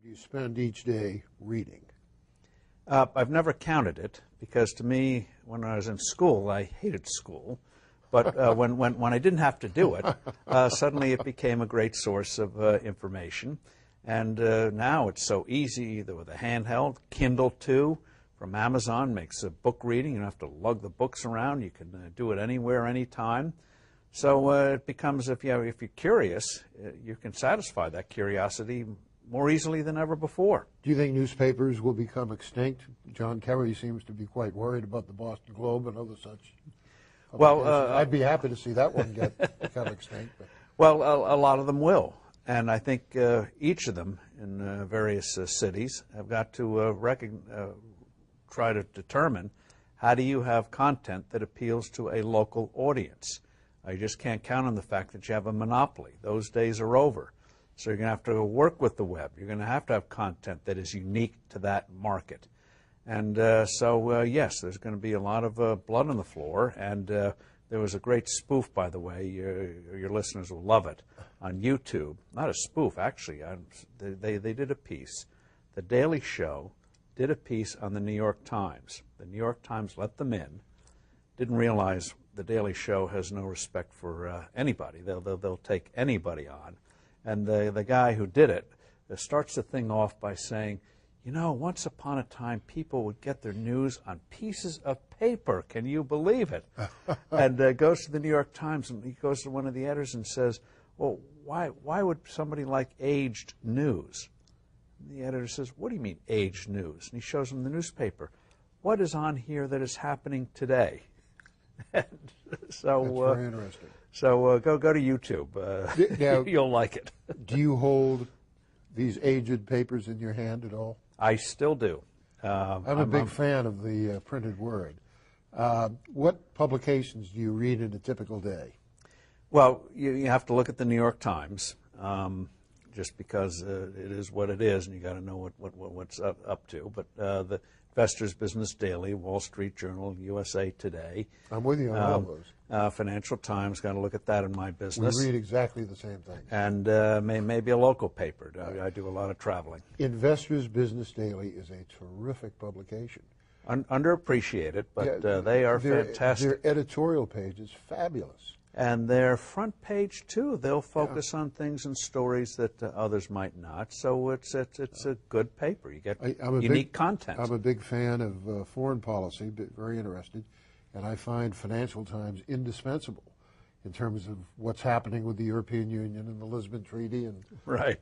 do you spend each day reading? I've never counted it because to me, when I was in school, I hated school. But when I didn't have to do it, suddenly it became a great source of information. And now it's so easy, either with a handheld, Kindle too, from Amazon makes a book reading. You don't have to lug the books around. You can do it anywhere, anytime. So it becomes, if you're curious, you can satisfy that curiosity more easily than ever before. Do you think newspapers will become extinct? John Kerry seems to be quite worried about the Boston Globe and other such. Well, I'd be happy to see that one become extinct. But. Well, a lot of them will. And I think each of them in various cities have got to try to determine how do you have content that appeals to a local audience. You just can't count on the fact that you have a monopoly. Those days are over. So you're going to have to work with the web. You're going to have content that is unique to that market. And yes, there's going to be a lot of blood on the floor. And there was a great spoof, by the way. Your listeners will love it, on YouTube. Not a spoof, actually. They did a piece. The Daily Show did a piece on the New York Times. The New York Times let them in. Didn't realize the Daily Show has no respect for anybody. They'll take anybody on. And the guy who did it starts the thing off by saying, you know, once upon a time, people would get their news on pieces of paper. Can you believe it? And goes to the New York Times, and he goes to one of the editors and says, well, why would somebody like aged news? And the editor says, what do you mean aged news? And he shows him the newspaper. What is on here that is happening today? And so, that's very interesting. So go to YouTube. Now, you'll like it. Do you hold these aged papers in your hand at all? I still do. I'm a big fan of the printed word. What publications do you read in a typical day? Well, you have to look at the New York Times, just because it is what it is, and you got to know what's up to. But the Investors Business Daily, Wall Street Journal, USA Today. I'm with you on all those. Financial Times, got to look at that in my business. We read exactly the same thing. And maybe a local paper. I do a lot of traveling. Investors Business Daily is a terrific publication. Underappreciated, but they are fantastic. Their editorial page is fabulous. And their front page, too, they'll focus on things and stories that others might not. So it's a good paper. You get unique content. I'm a big fan of foreign policy, but very interested. And I find Financial Times indispensable in terms of what's happening with the European Union and the Lisbon Treaty and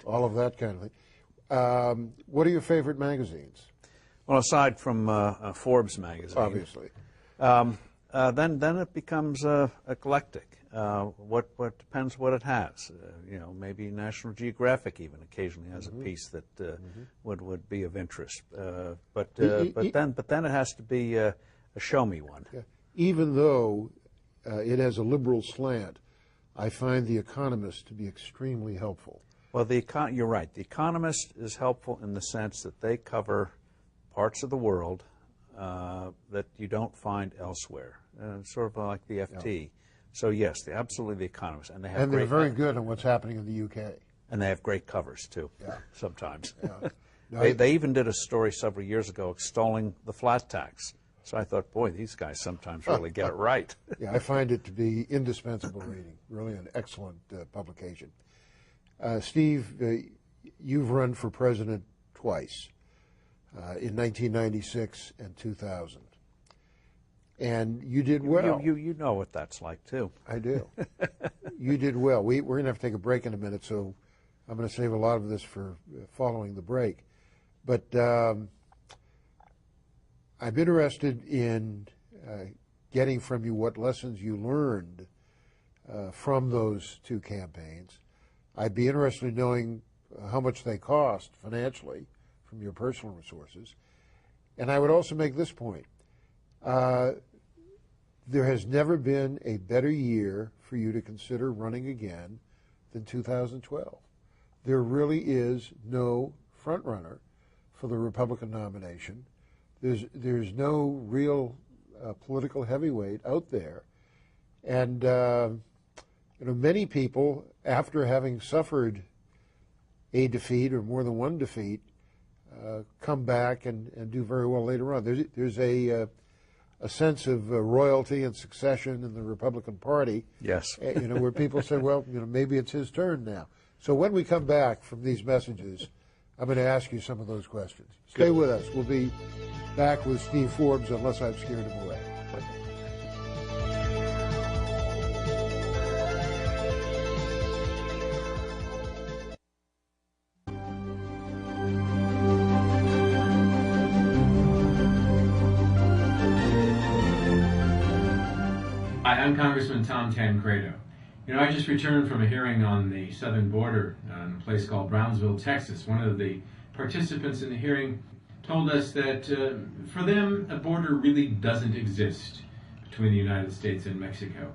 all of that kind of thing. What are your favorite magazines? Well, aside from Forbes magazine. Obviously. Then it becomes eclectic. What depends what it has. Maybe National Geographic even occasionally has a piece that would be of interest. But then it has to be a show me one. Yeah. Even though it has a liberal slant, I find The Economist to be extremely helpful. Well, you're right. The Economist is helpful in the sense that they cover parts of the world that you don't find elsewhere, sort of like the FT. Yeah. So yes, absolutely The Economist, and they're very good on what's happening in the UK. And they have great covers too. Yeah. Sometimes. Yeah. No, they even did a story several years ago extolling the flat tax. So I thought, boy, these guys sometimes really get it right. Yeah, I find it to be indispensable reading. Really an excellent publication. Steve, you've run for president twice. In 1996 and 2000. And you did well. You know what that's like, too. I do. You did well. We're going to have to take a break in a minute, so I'm going to save a lot of this for following the break. But I'm interested in getting from you what lessons you learned from those two campaigns. I'd be interested in knowing how much they cost financially from your personal resources. And I would also make this point. There has never been a better year for you to consider running again than 2012. There really is no front runner for the Republican nomination. There's no real political heavyweight out there. And many people, after having suffered a defeat or more than one defeat come back and do very well later on. There's a sense of royalty and succession in the Republican Party. Yes. Where people say, well, maybe it's his turn now. So when we come back from these messages, I'm going to ask you some of those questions. Stay with us. We'll be back with Steve Forbes, unless I've scared him away. Hi, I'm Congressman Tom Tancredo. I just returned from a hearing on the southern border in a place called Brownsville, Texas. One of the participants in the hearing told us that for them, a border really doesn't exist between the United States and Mexico.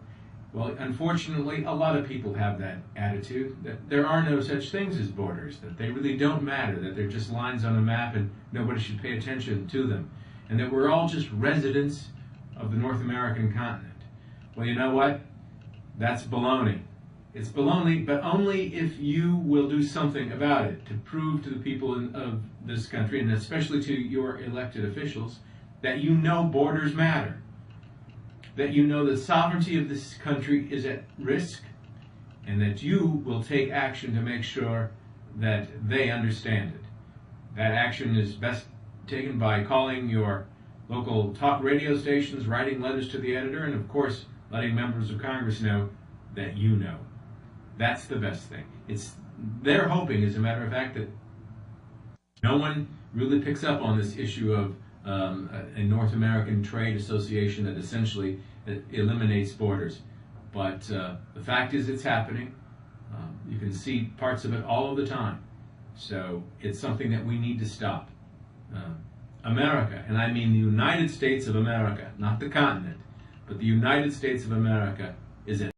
Well, unfortunately, a lot of people have that attitude, that there are no such things as borders, that they really don't matter, that they're just lines on a map and nobody should pay attention to them, and that we're all just residents of the North American continent. Well, you know what? That's baloney. It's baloney, but only if you will do something about it to prove to the people of this country, and especially to your elected officials, that you know borders matter, that you know the sovereignty of this country is at risk, and that you will take action to make sure that they understand it. That action is best taken by calling your local talk radio stations, writing letters to the editor, and of course, letting members of Congress know that you know. That's the best thing. They're hoping, as a matter of fact, that no one really picks up on this issue of a North American trade association that essentially eliminates borders. But the fact is it's happening. You can see parts of it all of the time. So it's something that we need to stop. America, and I mean the United States of America, not the continent, but the United States of America is at